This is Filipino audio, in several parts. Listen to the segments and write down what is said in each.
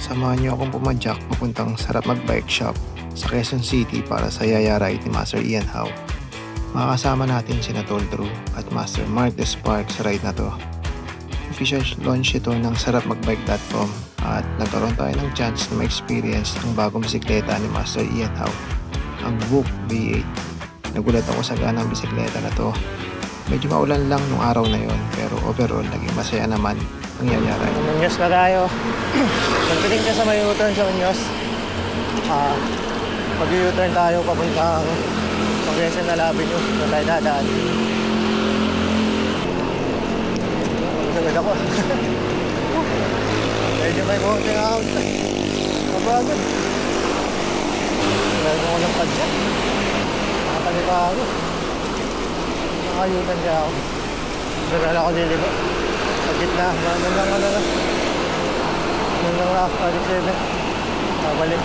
Samahan niyo akong pumadyak papuntang Sarap Mag-Bike Shop sa Quezon City para sa Yaya Ride ni Master Ian Howe. Makakasama natin sina Tol Drew at Master Mark Despark sa ride na to. Official launch ito ng sarapmagbike.com at nagkaroon tayo ng chance na ma-experience ang bagong bisikleta ni Master Ian Howe, ang Book V8. Nagulat ako sa ganang bisikleta na to. Medyo maulan lang nung araw na yon, pero overall naging masaya naman ang Yaya Ride. Munyos na tayo. Nagpiling ka sa may U-turn sa Munyos. Mag-U-turn tayo papuntang Quezon na Avenue. Doon tayo dadaan. Magagad ako. Medyo may konting out. Mabagod. Meron ko ng padya. Nakatalika ako. Nakayutan siya ako. Doon ako liligo. Sa gitna. Doon lang ano lang. Doon lang ako. 37. Babalik.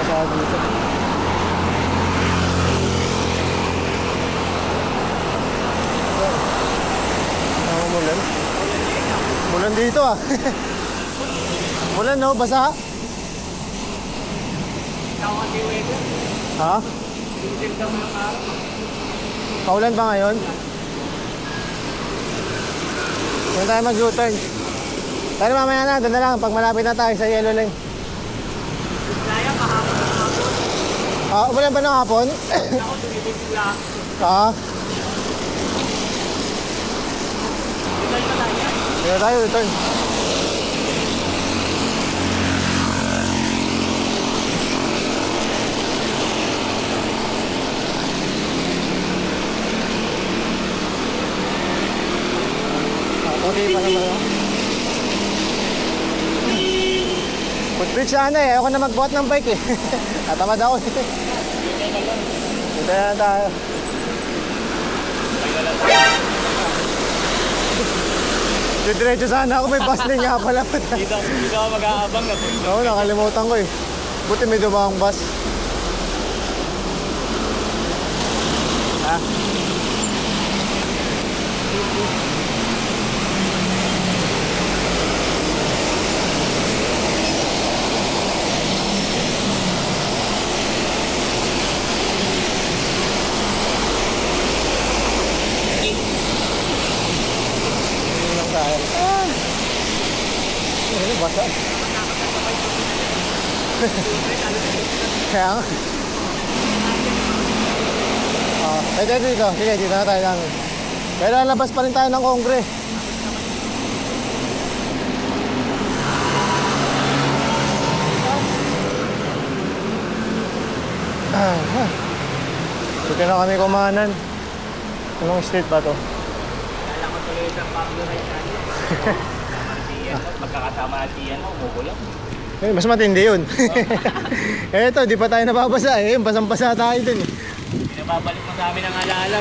Masyado dito. Mulan. Mulan dito ah. Mulan no, basa. Ha? Paulan ba ngayon? Kung tayo mag-U-turn. Pero mamaya na, doon na lang. Pag malapit na tayo sa Yellow Lane. Umulan ba ng hapon? Dito tayo, return. Okay pa naman. Footbridge sana eh. Ayoko na magbuhat ng bike eh. Tatamad ako eh. Dito na tayo. Diretso sana ako, may bus lane nga pala. Dito ako mag-aabang na po. Oo, nakalimutan ko eh. Buti may dumang bus. Ha? Basa. Kaya nga. Pwede dito. Sige, dito na tayo lang. Pero labas pa rin tayo ng Kongre. Dito na kami kumanan. Anong street ba to? Kala ko tuloy sa Pablo Ride natin. Pagkakatama natin yan, umukulong. Eh, mas matindi yun. Eto, di pa tayo nababasa eh. Basang-basa tayo dun eh. Pinababalik mo sa amin ang alaala.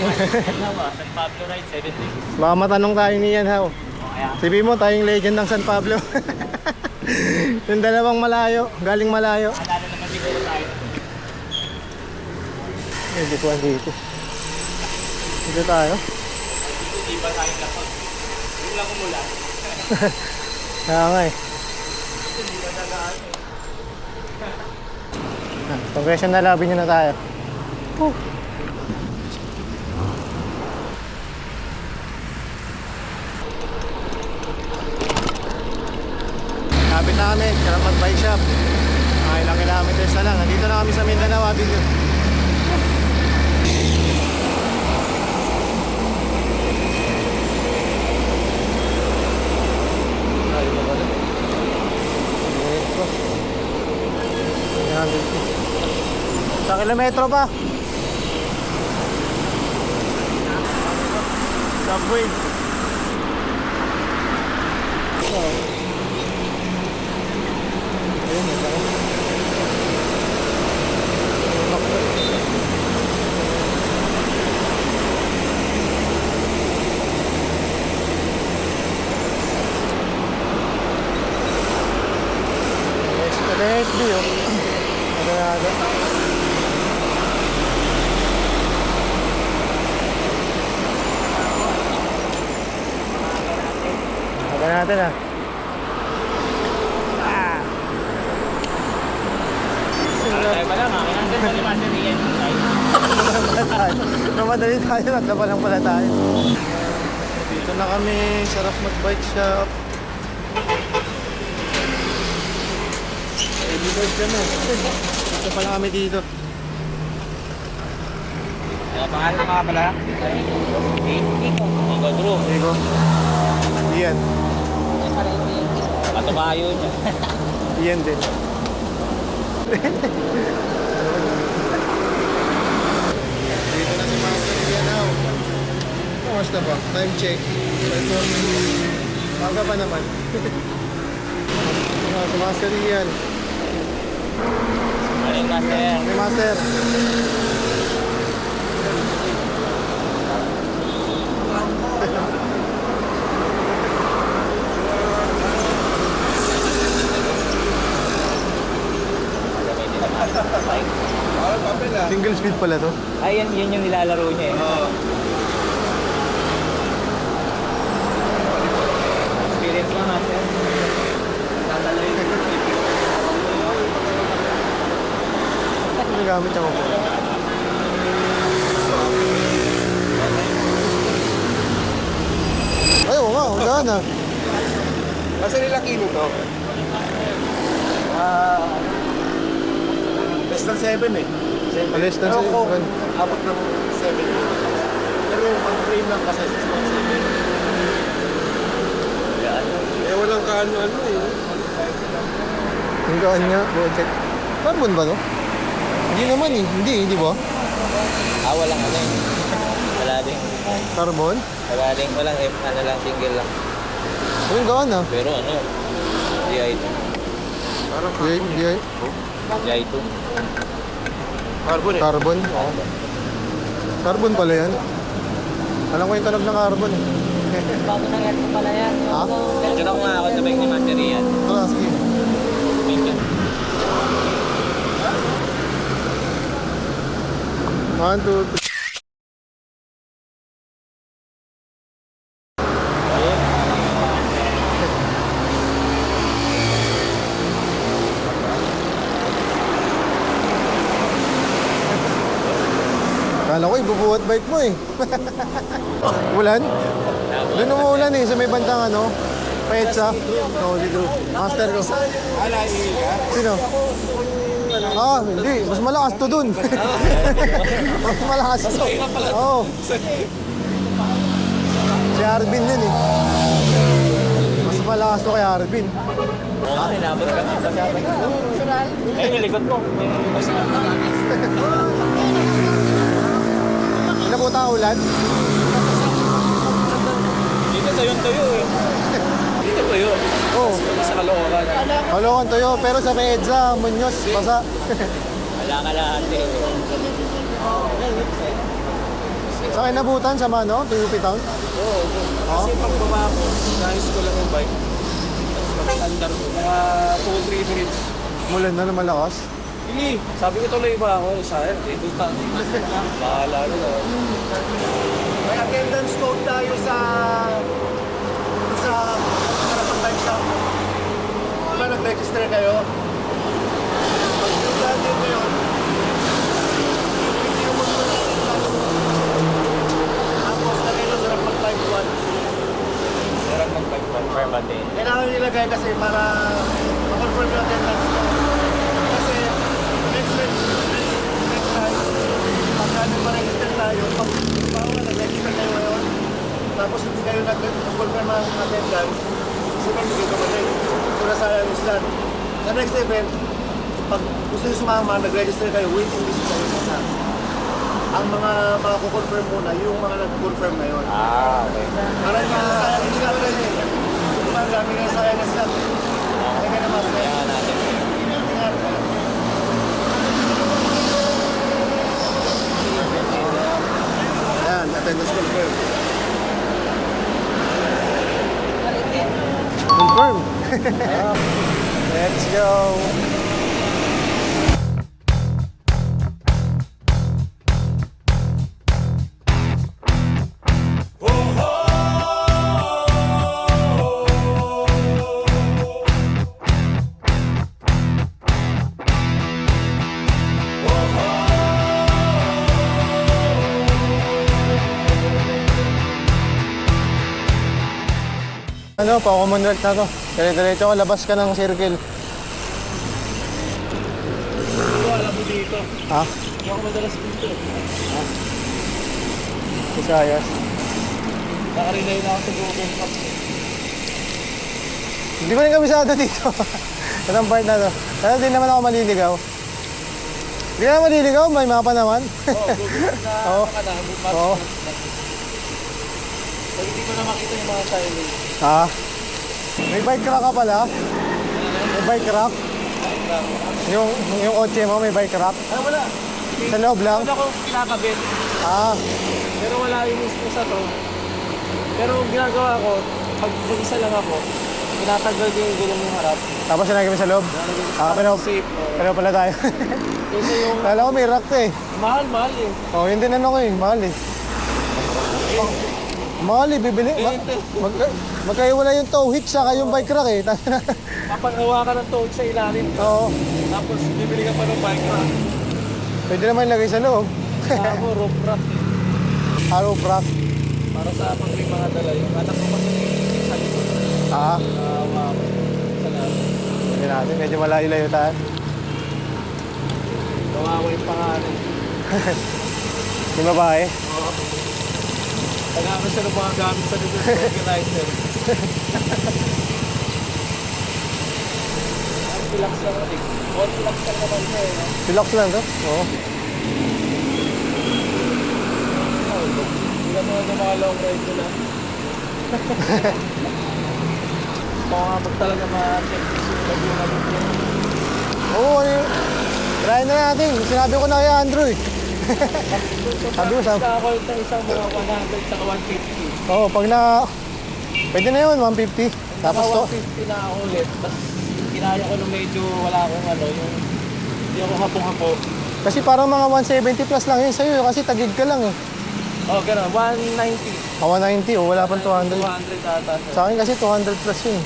San Pablo Ride, 7 days. Baka matanong tayo niyan, How. Sabi mo, tayong legend ng San Pablo. Yung dalawang malayo, galing malayo. Alala naman siguro tayo. Hindi ko dito. Dito tayo. Hindi pa tayo lakot. Yung lang umulan. Kaya nga eh. Hindi pa nagaan eh. Progression na labi nyo na tayo. Lapit na kami, Sarap Mag-Bike Shop. Mga ilang kilometers na lang. Nandito na kami sa Mindanao Avenue. Sa kilometro pa. Subway. Ayun, ito. SB oh. Agad. Agad natin ah. Tayo pa lang, nandun pa ni Master Ian. Namadali tayo at laban pala tayo. Dito na kami, sarap mag-bike shop. Dito kami. Dito pala kami dito. Pangalan nga pala? Iko Drew. Ego. Ian. Patumayo niya. Ian din. Dito na si Master Ian now. Kumusta ba? Time check. 5:40. Baga pa naman. Si Master Ian. Maling Master. Si Master. Single speed pala to. Ay, yan yung nilalaro niya eh. Experience mo, Master. Tataloy. Ano gamit ako po? Ay, oo nga, ang gana. Kasi nila kilo to? Less than 7 eh. Less than Pero kung 7. abot ng 7. Pero yung pang-frame lang kasi 6.7. Eh walang kaano-ano eh. Ang gaan nga, project. Carbon ba to? Hindi naman eh, hindi ba? Walang ano eh. Wala din. Carbon? Wala din. Walang ano lang, single lang. Ang gaan ah. Pero ano, DI2. Parang DI2. carbon eh. Carbon? Oo. Carbon pala yan. Alam ko yung tunog ng carbon eh. Bago ng aircon pala yan. Ha? Picture ako nga ako sa bike ni Master Ian. Tara, sige. Picture. 1, 2, 3. Kala ko ibubuhat bike mo eh. Ulan? Doon umuulan eh, sa may bandang ano, Paetsa. No, si Drew. Master ko. Sino? Ah, hindi. Mas malakas to dun. Mas malakas. Oo. Si Arvin yun eh. Mas malakas to kay Arvin. Oo, inabot ka. Ayun, yung likod mo. Inabuta ang ulan? Dito tuyo eh. Dito tuyo. Oo. Sa Caloocan. Kalungan tayo, pero sa Paetsa, Muñoz, basa. Wala ka lahat eh. Sa kinabutan, sa Mano, PUP Town. Oo. Kasi pagbaba ko, nais ko lang yung bike. Tapos mag-andar ko. Mga 2-3 minutes. Mulan na malakas. Hindi. Sabi ko tuloy ba ako sa air? Dito pa. Bahala na. May attendance code tayo sa harapan bike shop. Diba nag-register kayo? Pag-register din kayo, tapos lagay nyo sa harapan bike 1. Meron mag-confirm din. Kailangan nilagay kasi para ma-confirm yung attendance ko. Kasi next time, pagka nag-register tayo, pag nag-register kayo ngayon, tapos hindi kayo nag-confirm ang attendance, sila hindi kayo kumalik. So nasayang yung slot. Sa next event, pag gusto nyo sumama, nag-register kayo, waiting list kayo muna. Ang mga kukonfirm muna, yung mga nag-confirm ngayon. Okay. Para hindi na sayang yung slot rin eh. Diba, ang dami nga sayang na slot. Kaya ka naman, Kaya natin. ingat. Ayan, attendance confirm. Confirm. Let's go. ano, pa Commonwealth na to. Dire-diretso ka, labas ka ng circle. Ito, alam mo dito. Ha? Hindi ako madalas dito. Visayas. Nakarilay na ako sa Google Maps. Hindi ko rin kabisado dito. Itong part na to. Pero di naman ako maliligaw. Hindi na maliligaw, may mapa naman. Oo, Google Maps na Oo. bukas. Oo. So, hindi ko na makita yung mga silage. Ha? May bike rack ka pala? May bike rack? Yung kotse mo, may bike rack? Ay, wala. Sa loob lang? Wala akong kinakabit. Ah, Pero wala yung mismo sa to. Pero ang ginagawa ko, pag mag-isa lang ako, tinatanggal ko yung gulong yung harap. tapos sinagay mo sa loob? Ah, pero Safe. Oh. pero pala tayo. Kasi yung Kala ko may rack to eh. mahal eh. Oh, yun din ano ko eh, mahal eh. Oh, mahal eh, bibili. Magkaiwala yung tow hitch saka yung bike rack eh. Papagawa ka ng toad sa ilalim. Oo, Tapos bibili ka pa ng bike rack. pwede naman ilagay sa loob. Ako, rope rack eh. Arrow rack. Para sa pag may mga dala. Yung anak ko kasi sa likod. Ah, Wow. Salamat. hindi natin, medyo malayo-layo tayo. Kawawa yung pangalan. Yung babae. Oo. Kailangan siya ng mga gamit sa likod ng organizer. Relax lang ulit. Relax lang naman siya eh. No? Relax lang to. Oo. Hindi ka naman yung mga long ride ko lang. Baka nga talaga ma-check yung Laguna dito. Oo, ano yun? Try na natin. Sinabi ko na kay Andrew eh. Sabi ko, sabi. Nakakulit ng isang mga 100 sa 150. Oo, pag na... Pwede na yun, 150. Tapos to. 150 na ako ulit. Tapos kinaya ko nung medyo wala akong ano, yung hindi ako hapong-hapo. Kasi parang mga 170 plus lang yun sa'yo kasi tagig ka lang eh. Oh, gano'n. 190. 190 oh, wala pang 200. 200 ata. Sa akin kasi 200 plus yun.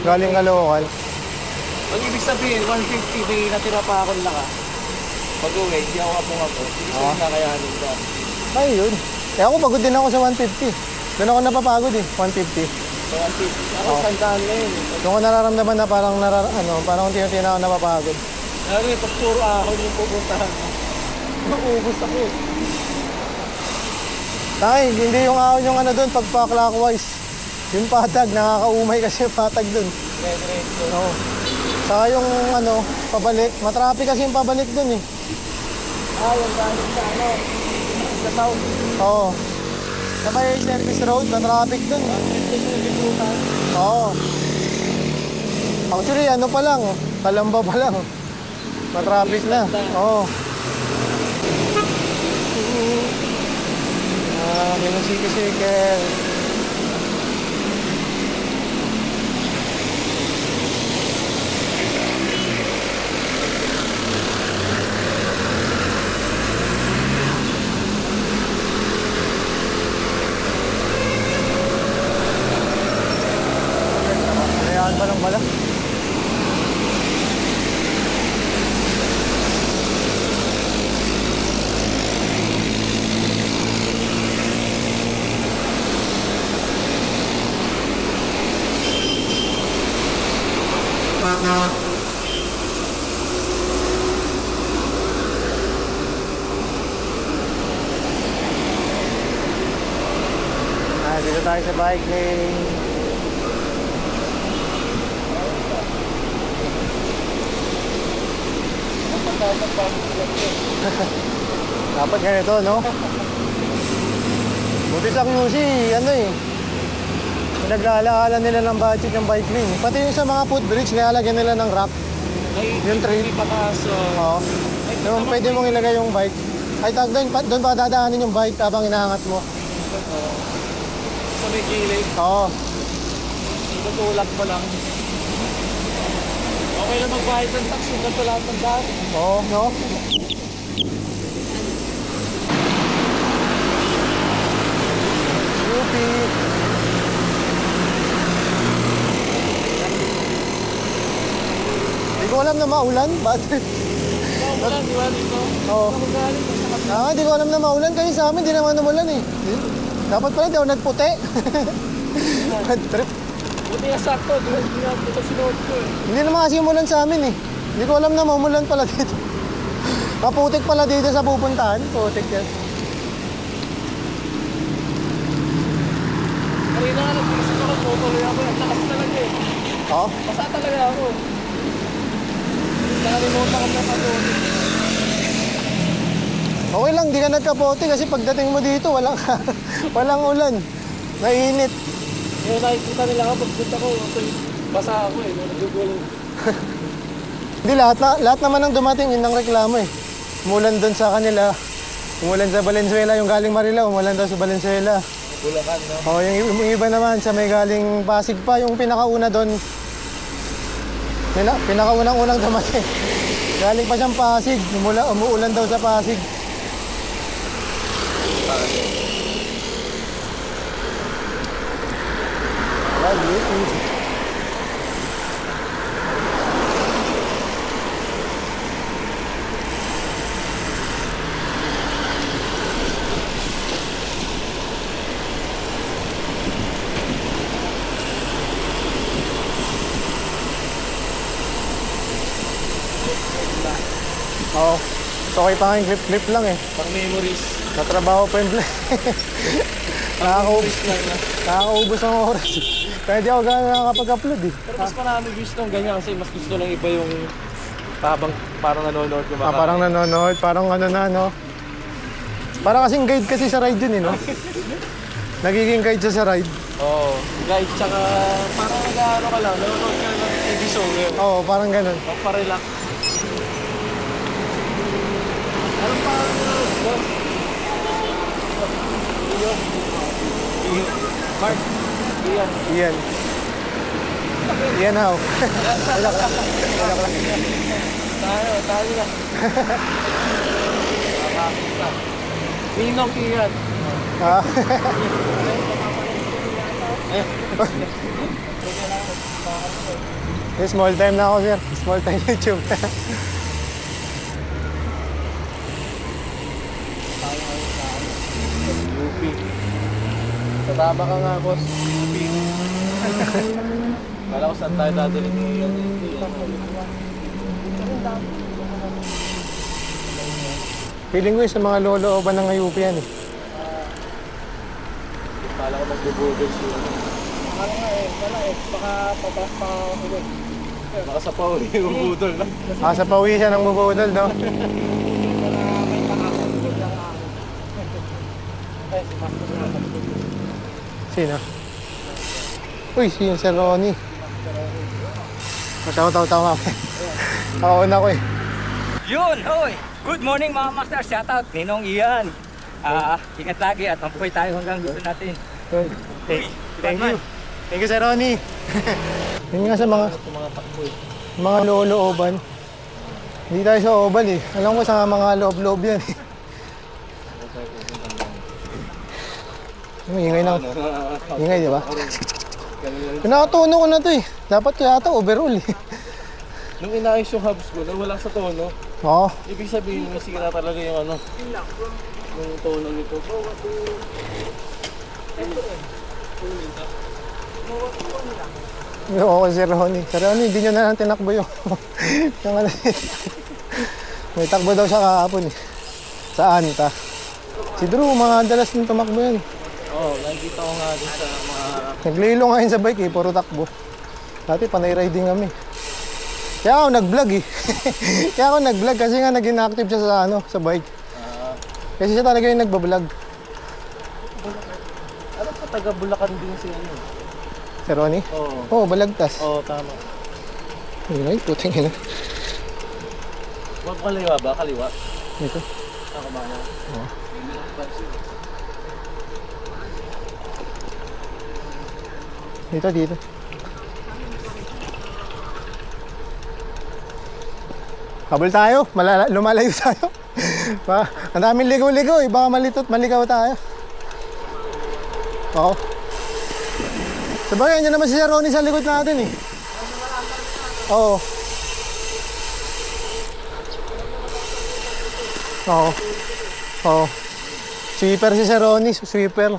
Galing Caloocan. Pag ibig sabihin, 150, may natira pa akong laka. Pag-uwi, hindi ako hapong-hapo. Ibig sabihin kakayanin ka. Ay, yun. Eh ako pagod din ako sa 150. Doon ako napapagod eh, 150. So, 150. Ako, sandaan na yun. Doon ko nararamdaman na parang, parang unti-unti na ako napapagod. Lalo yung pag puro ahon yung pupuntahan ko. Maubos ako. Tay, hindi yung ahon yung ano doon, pag pa-clockwise. Yung patag, nakakaumay kasi yung patag doon. Diretso. Oo. Saka yung ano, pabalik. Matraffic kasi yung pabalik doon eh. Yung galing sa ano, sa south. Oo. Sa may service road, matraffic doon. Oo. Actually, ano pa lang, Kalamba pa lang. Matraffic na. Oo. Minusiki-sikel. Hayaan pa lang pala. Dito tayo sa bike lane. Dapat ganito, no? Buti sa QC, ano eh. Pinaglalaalan nila ng budget ng bike lane. Pati yung sa mga footbridge, nilalagyan nila ng rack. Yung trail. Hindi pa kaso. Oo. Yung pwede mong ilagay yung bike. Ay, tag doon pa dadaanin yung bike habang inaangat mo. Sa may gilid. Oo. Tutulak mo lang. Okay lang magbayad ng tax yung ganito lahat ng daan. Oo, no? Yupi. Hindi ko alam na maulan. Ba't? Wala, di ba dito? Oo. Magaling ko sa kapatid. Hindi ko alam na maulan. Kasi sa amin, di naman umulan eh. Dapat pala, di ako nagputi. bad trip. Buti nga sakto, di ba ito sinuot ko eh. Hindi naman kasi umulan sa amin eh. Hindi ko alam na maumulan pala dito. Kaputik pala dito sa pupuntahan. Putik yan. Kanina nga nag-iisip ako, tutuloy ako. Ang lakas talaga eh. Oo. Basa talaga ako. Nakalimutan ko na pag-uwi. Okay lang, di ka nagkapote kasi pagdating mo dito, walang ulan. Mainit. Yung nakikita nila ako, pagpunta ko, basa ako eh. Nagugulang. Hindi, lahat naman ng dumating, yun ang reklamo eh. Umulan doon sa kanila. Umulan sa Valenzuela, yung galing Marilao, umulan daw sa Valenzuela. Bulacan, no? O, yung iba naman sa may galing Pasig pa, yung pinakauna doon. Pinakaunang-unang dumating. Galing pa siyang Pasig, umuulan daw sa Pasig. Oo. So, okay pa nga yung grip lang eh. Pang memories. Natrabaho pa yung play. Memories lang na. Nakakaubos ang oras. Kaya di ako gano'n nakakapag-upload eh. Pero mas marami views nung ganyan kasi mas gusto lang iba yung habang parang nanonood ka baka. Parang nanonood, parang ano na, no? Parang kasing guide kasi sa ride yun eh, no? Nagiging guide siya sa ride. Oo. Guys, tsaka parang nag-ano ka lang, nanonood ka lang ng TV show ngayon. Oo, parang ganun. Magpa-relax. Anong parang nanonood ko? Mark. Iyan. Iyan. Iyan how. Tayo na. Nakakita. Ninong Iyan. Ah. Small time na ako, sir. Small time YouTube. UP. Tatama ka nga, boss. UP. Kala ko saan tayo dadalhin mo yan. Feeling ko sa mga lolo-oban ng UP yan eh. Kala ko mag-bubbles yun. Kala nga eh, baka papalas pa ako doon. Baka sa pauli yung budol na. Sa pauwi siya ng bubudol, no? Sino? Uy, si Sir Ronnie. Masyaw-taw mami. Ako na ko eh. Yun, hoy! Good morning mga master, shoutout, Ninong Ian. Ingat lagi at mabuhay tayo hanggang gusto natin. Thank you. Thank you, Sir Ronnie. Yun nga sa mga lolo-oban. Hindi tayo sa oval eh. Alam ko sa mga loob-loob yan eh. Ingay, di ba? Pinakatuno ko na to eh. Dapat yata overall eh. Nung inaayos yung hubs ko, nawala sa tono. Oo. Ibig sabihin, may sira talaga yung ano. Yung tono nito. Oo, Sir Ronnie. Sir Ronnie, hindi nyo na lang tinakbo yung... yung ano. May takbo daw siya kahapon eh. Sa Anta. Si Drew, mga dalas nung tumakbo yan. Oo, nakikita ko nga din sa mga... Naglilo nga yun sa bike eh, puro takbo. Dati panay riding kami. Kaya ako nag-vlog eh. Kaya ako nag-vlog kasi nga naging active siya sa ano, sa bike. Kasi siya talaga yung nagbablog. Ano pa taga Bulacan din si ano? Sir Ronnie? Oo. Oo, balagtas. Oo, tama. Yun ay, puting ina. Wag kaliwa ba? Kaliwa? Ito. Ako ba na? Oo. Dito. Habol tayo, lumalayo tayo. Ang daming ligaw-ligaw eh, baka maligaw tayo. Oo. Sabagay, andyan naman si Sir Ronnie sa likod natin eh. Oo. Oo. Sweeper si Sir Ronnie, sweeper.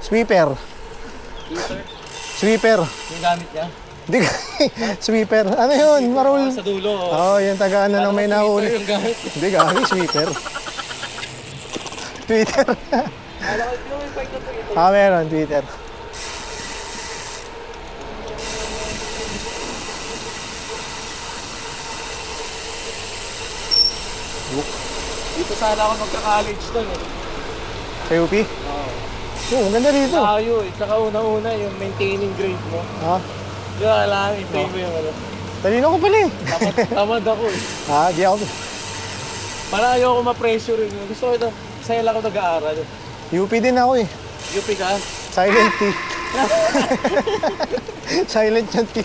Sweeper. Sweeper. Yung gamit niya. Di sweeper. Ano yun? Marul. Sa dulo. Oo, yung taga ano nang may nahuli. Yung gamit. Hindi, gagi, sweeper. Twitter. Alam ko, yung may bike na to ito. Meron, Twitter. Dito sana ako magka-college doon eh. Sa UP? Oo. Oo, maganda rito. Layo eh. Tsaka una-una yung maintaining grade mo. Ha? Di ba, kailangan i-pay mo yung ano. Talino ko pala eh. Tamad ako eh. Di ako. Para ayoko ma-pressure eh. Gusto ko ito. Saya lang ako nag-aaral. UP din ako eh. UP ka? Silent T. Silent yung T.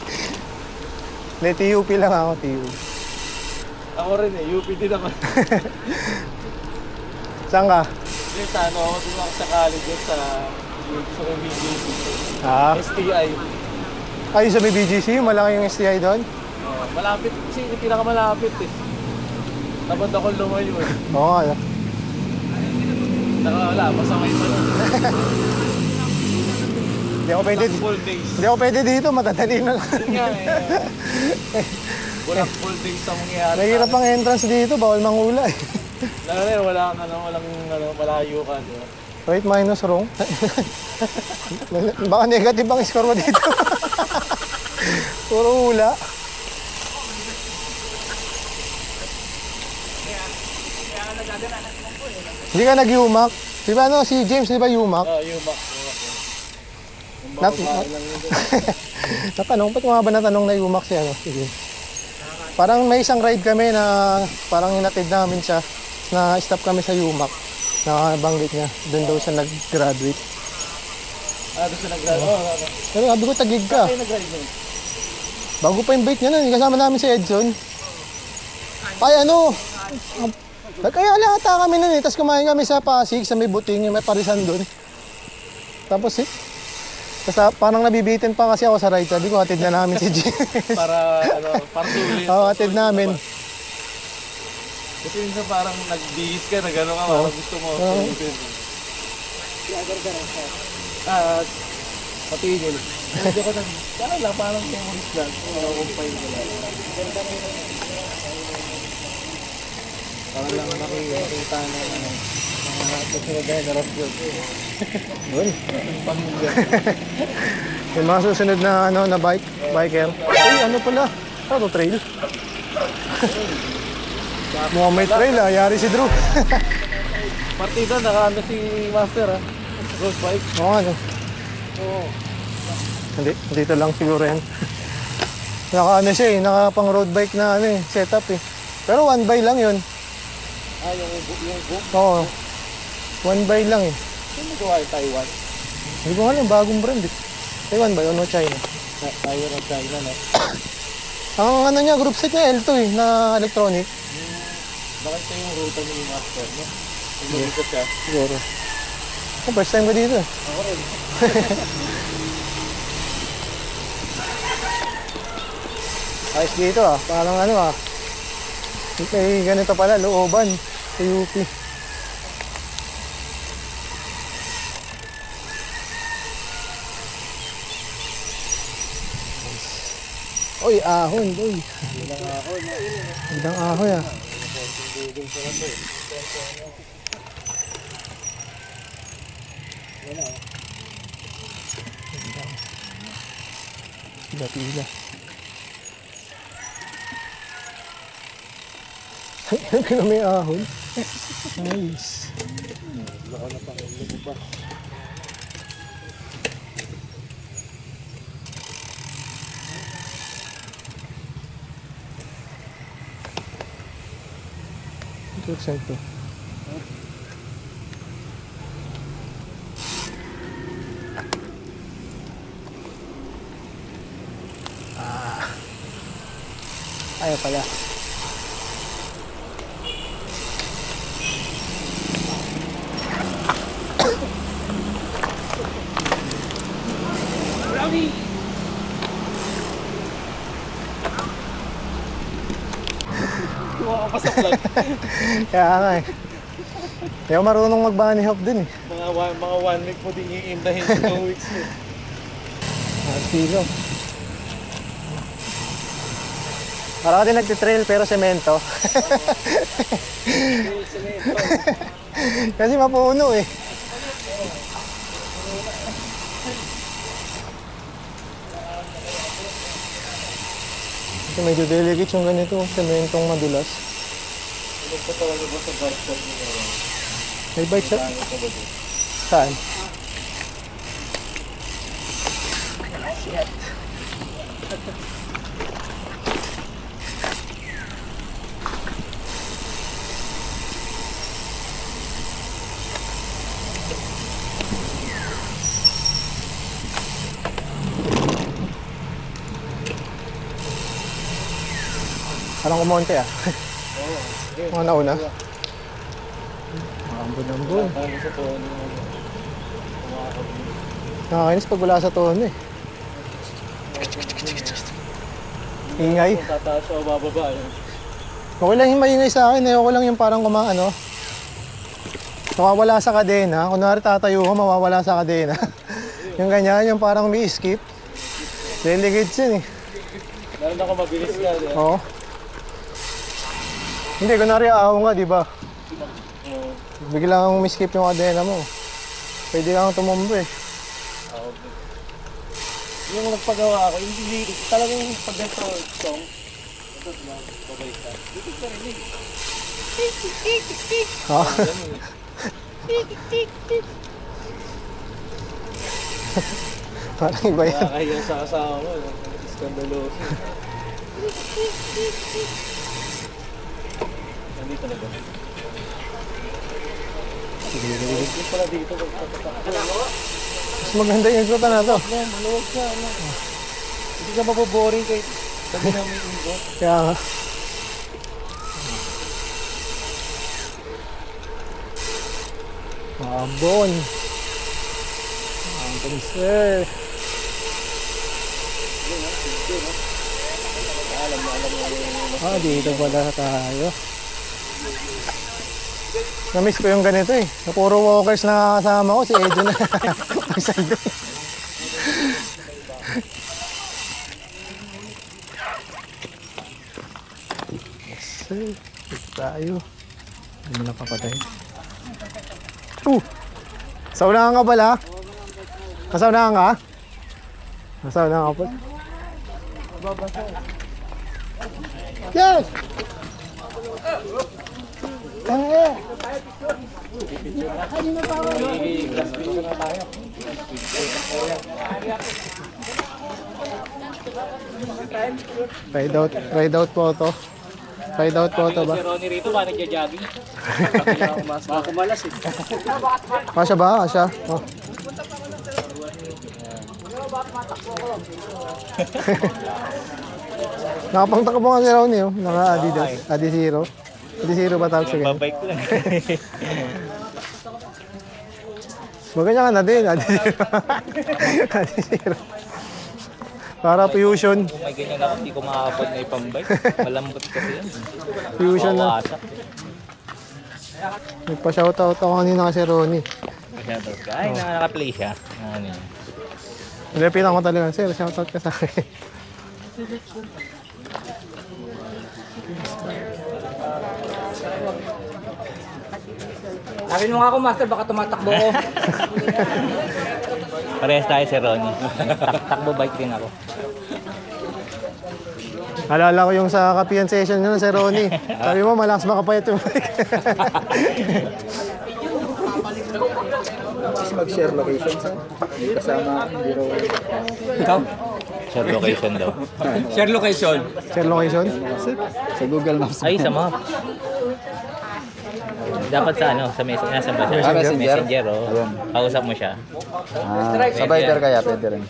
Hindi, TUP lang ako, TUP. Ako rin eh. UP din ako. Saan ka? Hindi, sa ano ako din ako sa college sa BGC. STI. Ay, sa may BGC, malaki yung STI doon? Malapit. Kasi yung pinakamalapit eh. Tamad ako lumayo eh. Oo nga. Saka wala, masakay pa lang. Hindi ako pwede. Full days. Hindi ako pwede dito, matadali na lang. Yun nga eh. Walang full days sa mangyayari. Nahirap ang entrance dito, bawal mangula eh. Walang malayo ka. Diba? Right minus wrong. Baka negative ang score mo dito. Puro hula. Hindi ka nag-yumak? Di ba ano, si James, di ba yumak? Yung back. Nat natanong, ba't mga ba natanong na yumak si ano? Sige. Parang may isang ride kami na parang hinatid namin siya na stop kami sa yumak. Nakabanggit niya, doon daw siya nag-graduate. Doon siya nag-graduate. Pero sabi ko, tagig ka. Kayo nag-ride nun? Bago pa yung bike niya nun, kasama namin si Edson. Ay ano, kaya alata kami nun eh, tapos kumain kami sa Pasig, sa may buting, may parisan doon. Tapos parang nabibitin pa kasi ako sa ride, sabi ko, hatid na namin si James. Para sulit. Oo, hatid namin. Kasi minsan parang nagbihis ka na gano'n ka, parang gusto mo sulitin. Patigil. Hindi ko nang, parang memories lang. Kumpay ko lang. Parang lang nakikita na mga susunod na harap yun. Yun. Pamilya. Yung mga susunod na ano na biker. Ay, ano pala? Ano trail? Mukhang may trail yari si Drew. Partida, nakaano si Master Road bike. Oo ano. Oo. Hindi, dito lang siguro yan. Naka ano siya naka pang road bike na ano setup eh. Pero 1x lang yun. Yung book? Oo. 1x lang eh. Sino gawa yung Taiwan? Hindi ko alam, bagong brand eh. Taiwan ba yun o China? Taiwan ng China, no? Ang ano niya, group set niya L2 eh, na electronic. Bakit ito yung ruta ni Master, no? Nag-ikot siya. Siguro. First time ko dito eh. Ako rin. Ayos dito parang ano may ganito pala, looban sa UP. Oy, ahon, oy. Magandang ahoy Pila. Kaya may ahon. Nice. Lako na pang lubo pa. Ito to. Ayaw pala. Makakapasok lang. Kaya nga eh. Kaya marunong mag-bunny hop din eh. Mga 1 week mo din iindahin 2 weeks mo. Kilo. Para ka din nagtitrail pero semento. Kasi mapuno eh. Ito medyo delicate yung ganito, sementong madulas. May bike shop? Saan? Parang kumonte ah. Mga nauna. Ambon-ambon. Nakakainis pag wala sa tono eh. Ingay. Tataas o bababa. Okay lang yung maingay sa akin eh. Okay lang yung parang kumaano. Nawawala sa kadena. Kunwari tatayo ko, mawawala sa kadena. Yung ganyan, yung parang may skip. Delicate yun eh. Meron ako mabilis nga. Oo. Hindi, kunwari aaw nga, di ba? Biglang umiskip yung kadena mo. Pwede kang tumumbo eh. Yung nagpagawa ako, hindi talagang pag-ganto song. Ha? Parang iba yan. Nakakahiya sa asawa mo. Skandaloso. Nandito na ba? Hindi pala dito magpapatakbo. Mas maganda yung ikota na to. Maluwag siya. Hindi ka maboboring kahit sabi namin yung ikot. Kaya nga. Mabon. Mabon sir. Ah, dito pala tayo. Na-miss ko yung ganito eh. Na puro walkers na kasama ko, si Edo na. Pag-Sunday. Yes sir. Dito tayo. Hindi mo napapatay. Saunahan ka pala? Nasaunahan ka? Nasaunahan ka pala? Yes! Ride out photo. Ride out photo ba? Si Ronnie rito ba nagja-jogging? Baka kumalas eh. Kasya ba? Kasya? Oh. Nakapangtakbo nga si Ronnie, oh. Naka Adidas. Adizero. Adizero ba tawag sige? Babike ko lang. Maganda ka na din. Adizero. Adizero. Para fusion. Kung may ganyan ako, hindi ko makakapag na ipambike. Malambot kasi yan. Fusion na. Mawawasak. Nagpa-shoutout ako kanina kasi Ronnie. Shoutout ka. Ay, naka-play siya. Ano yun? Nilapitan ko talaga, sir, shoutout ka sa akin. Sabi mo nga ako, Master, baka tumatakbo ko. Parehas tayo si Ronnie. Takbo bike din ako. Alala ko yung sa kapiyan session nyo si Ronnie. Sabi mo, malakas makapayat yung bike. Mag-share location sa kasama ang biro. Ikaw? Share location daw. Share location. Share location? Sa Google Maps. Ay, sa map. Dapat sa ano, sa nasa ba siya? Messenger? Messenger, oh. Ayun. Kausap mo siya. Sa Viber kaya pwede rin.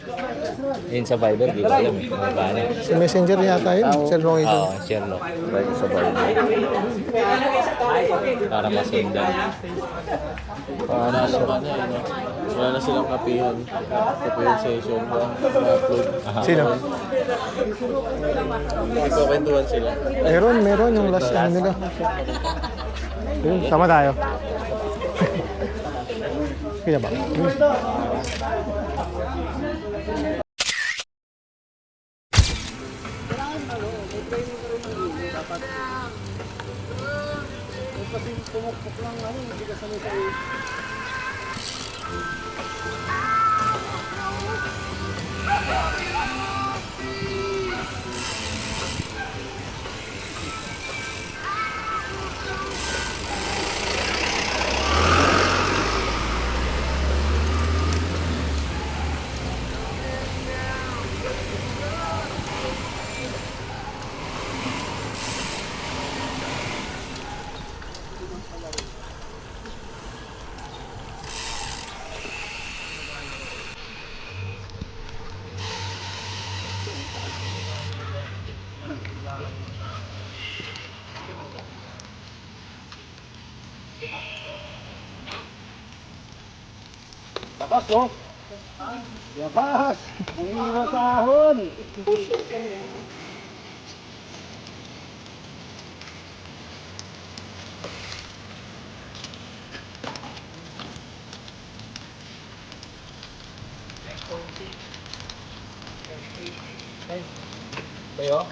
Yun sa Viber, di ko alam eh. Paano? Sa messenger yata yun, share location. Oo, share lo. Right sa Viber. Para masundan. Paano siya? Wala na silang kapihan. Kapihan session ba? Na-upload. Sino? Nagkakwentuhan sila. Meron yung last ano nila. Yun, sama tayo. Kaya ba? Kasi pumukpok lang ano, hindi ka sanay sa labas, oh. Labas! Ang masahon! Kayo?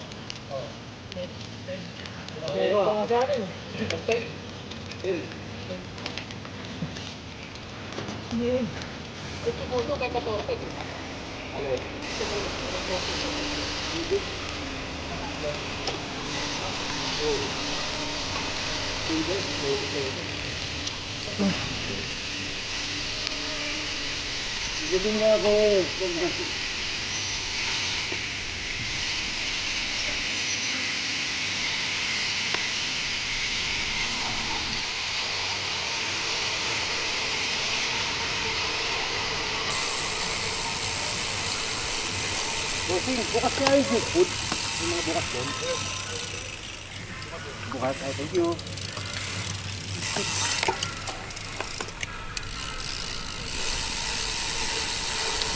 Galing nga ako. Bukas kaya yung food. Yung mga bukas doon. Bukas, ay thank you.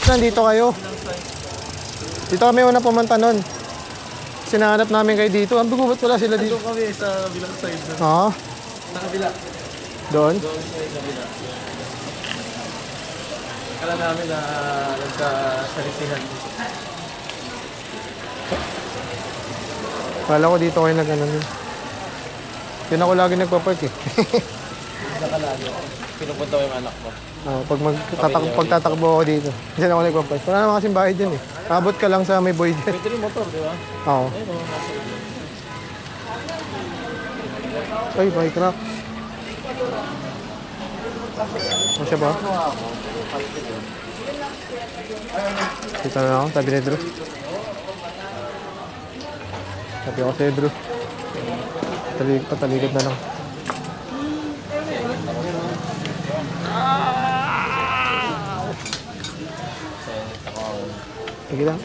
Nandito kayo. Dito kami una pumunta nun. Sinahanap namin kayo dito. Ang ba't wala sila dito? Doon kami sa bilang side na. Oo. Sa kabila. Doon? Doon sa kabila. Akala namin na nagkasalisihan. Kala ko dito kayo nag-ano nun. Yun ako lagi nagpa-park eh. Nakalagi. Pinupunta ko yung anak mo. Pagtatakbo ako dito. Diyan ako nagpa-park. Wala naman kasing bahay dyan eh. Abot ka lang sa may boy dyan. Pwede rin motor, di ba? Oo. Ayun o, nasa Ay, bike rack. Ano siya ba? Dito na ako, tabi ni Drew. Tabi ako sa'yo, Drew. Pataligod na lang. Sige lang.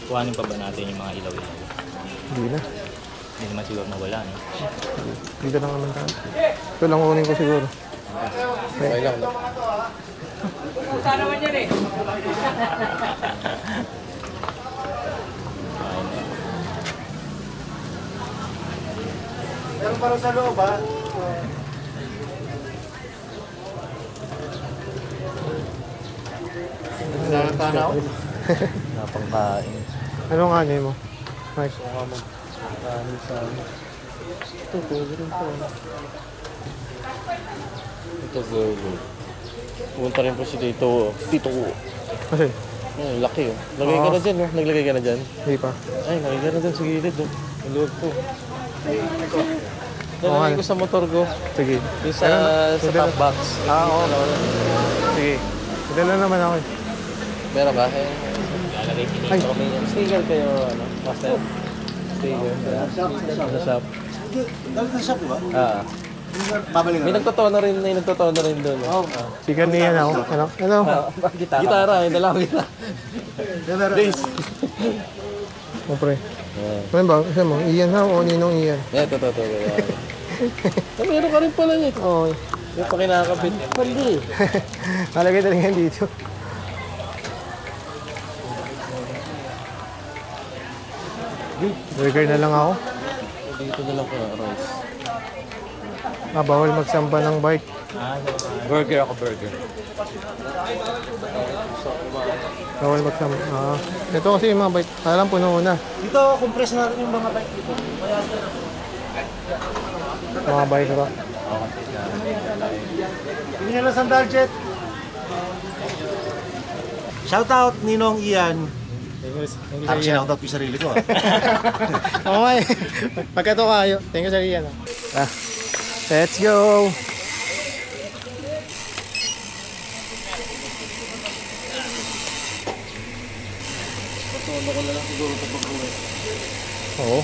Kuhanin pa ba natin yung mga ilaw-ilaw? Hindi na. Hindi naman siguro nawala, no? Dito lang naman tayo. Ito lang kunin ko siguro. Okay lang. Pusa naman yan eh. Meron pa rin sa loob, ha? Nakatanaw? Napangkain. Anong ano mo? Mike? Baka magkain sa ano. Ito, pwede rin po. Ito, burger. Pumunta rin po si Tito. Tito ko. Kasi? Ay, laki oh. Lagay ka na dyan, oh. Naglagay ka na dyan. Hindi pa. Ay, lagay ka na dyan sa gilid, oh. Ang loob ko. Oo, Nalagay ano? ko sa motor ko. Sige. Yung sa top box. Oo. Sige. Dala naman ako eh. Meron ba? Eh, Lalagay Ay. may sticker kayo, ano? Master. Sticker. Sa shop. Galit na shop, di ba? Ah. Pabaling May nagtotono rin doon. Oh. Sigan niya na ako. Ano? Ano? Gitara, yung dalawang gitara. Days. O pre. Ano ba? Isa mo? Iyan ha o ninong Iyan? Ito. Meron ka rin pala niya. Oo. Yung pa kinakabit. Hindi. Nalagay talaga yan dito. Burger na lang ako. Dito na lang ko, Royce. Bawal magsampa ng bike. Burger ako, burger. So, Bawal magsama. Ito kasi yung mga bike. Alam, puno na. Dito, compress natin yung mga bike dito. Kaya Mga bike rack. hindi nyo lang sandal jet. Shoutout Ninong Ian. Tapos sinoutout ko yung sarili ko. Oo nga eh. Pagkato kayo. Thank you, Sir Ian. Let's go! Oo.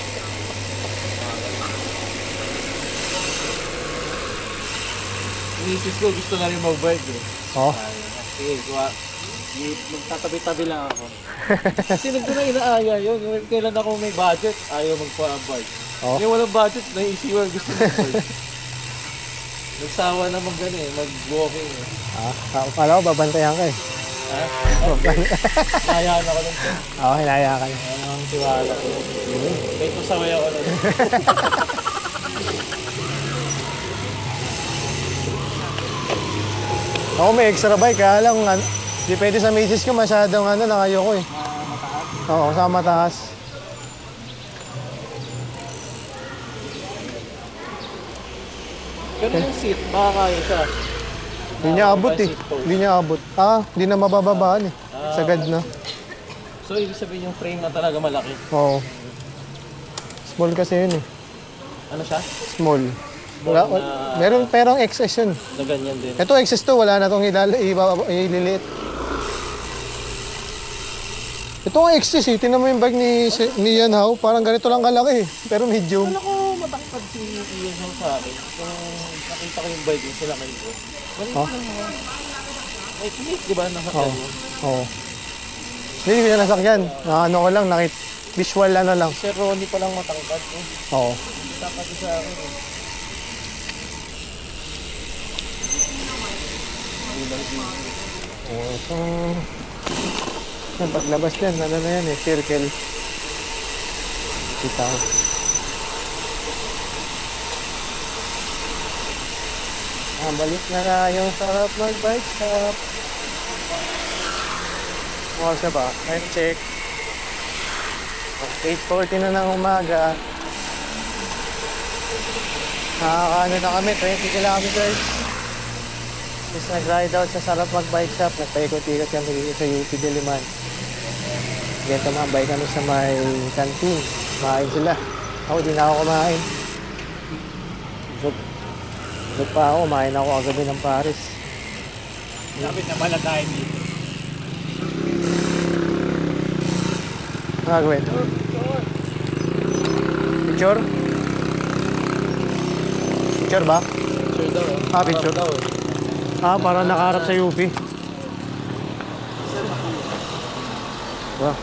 Misis ko gusto na rin mag-bike eh. Oo. Sige, magtatabi-tabi lang ako. Kasi nung ko na inaaya yun, kailan ako may budget, ayaw magpa-bike. Oo. Yung walang budget, naisiwan gusto mag-bike. Nagsawa na mag-ano eh, mag-walking eh. Kala ko babantayan ka eh. Nahayaan ako lang po. Oo, hinaya ka na. Ang tiwala ko. May pasaway ako lang. Ako may extra bike, kaya lang, di pwede sa misis ko masyadong nakayoko eh. Oo, sa mataas. Pero yung seat, baka kaya siya. Hindi niya abot eh. Hindi niya abot. Hindi na mabababaan eh. Sagad na. So, ibig sabihin yung frame na talaga malaki. Oo. Small kasi yun eh. Ano siya? Small. Wala, meron perong XS yun. Na ganyan din. Ito XS to, wala na itong ililiit. Ito ang XS eh. Tingnan mo yung bike ni Ian Howe. Parang ganito lang kalaki eh. Pero medium. Alam ko, matangkad si Ian Howe sa akin. Kung nakita ko yung bike yung sila kayo ko. Huh? May tumis, di ba? Nasakyan mo. Oo. Hindi ko siya nasakyan. Ano ko lang, visual lang. Si Ronnie palang matangkad. Oo. Matangkad sa akin eh. Paglabas yan, ano na yan eh, circle. Kita ko. Balik na tayo sa harap mag-bike shop. Oras na ba? Time check. 8:40 na ng umaga. Nakakaano na kami, 20 kilometers. Tapos nag-ride out sa Sarap Mag-Bike Shop. Nagpaikot-ikot kami sa UP Diliman. Ganyan tumambay kami sa may canteen. Kumain sila. Ako, di na ako kumain. Busog pa ako, kumain ako kagabi ng Paris. Lapit na pala tayo dito. Gagawin. Picture? Picture ba? Sure daw. Picture. Para nakaharap sa UP. Wow.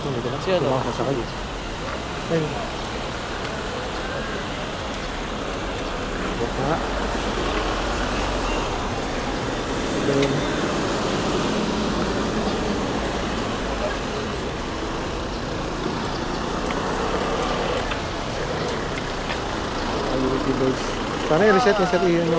Kasi ano? Ayun. Nga. Ayun. Ayun, boys. Sana i-reset ni Sir Ian no.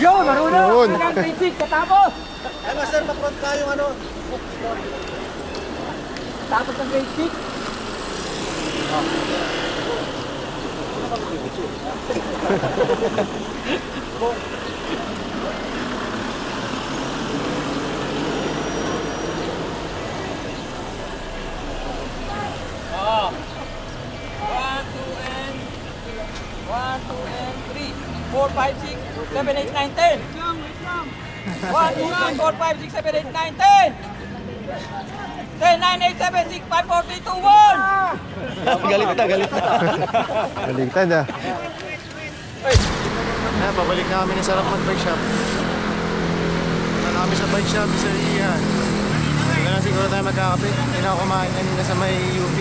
Yo, marunong! Yun. Hanggang basic, katapos! Ay, master, makrot ka yung ano. Tapos ng basic. One, two, and three. 4, 5, 6, 7, 8, 9, 10. 1, 2, 3, 4, 5, 6, 7, 8, 9, 10. 10, 9, 8, 7, 6, 5, 4, 3, 2, 1. Galit na. Galigtad ah. Pabalik na kami ng Sarap Mag-Bike Shop. Punta na kami sa bike shop, Sir Ian. Siguro tayo magkakape. Hindi na ako kumain kanina sa may UP.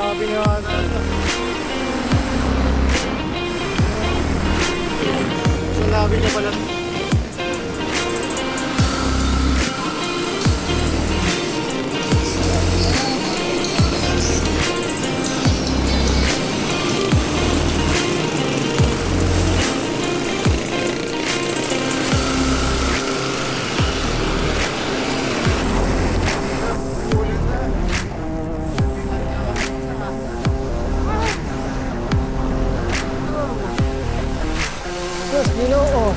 Sabi nga labi niya pala. Yes, Ginoo.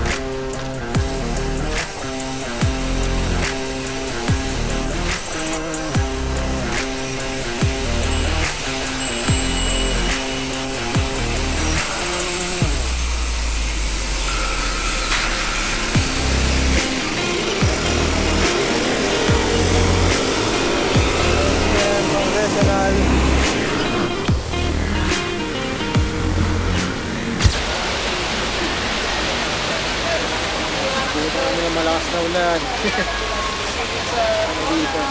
Congressional. Dito kami ng malakas na ulan. Dito.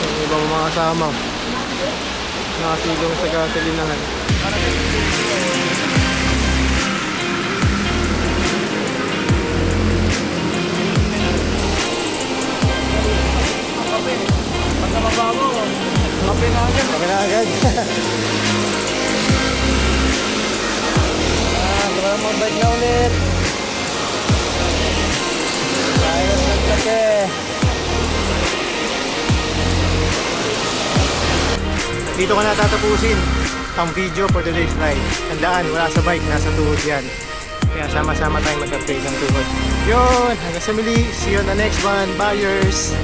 Yung ibang mga kasama. Nakasilong sa gasolinahan. Pagkababa mo, kape na agad. Kami na agad. Tara mag-bike na ulit. Ayos ng kape. Dito ka na tatapusin ang video for today's ride. Tandaan, wala sa bike, nasa tuhod yan. Kaya sama-sama tayong mag-upgrade ng tuhod. Yun, hanggang sa muli. See you on the next one. Buyers!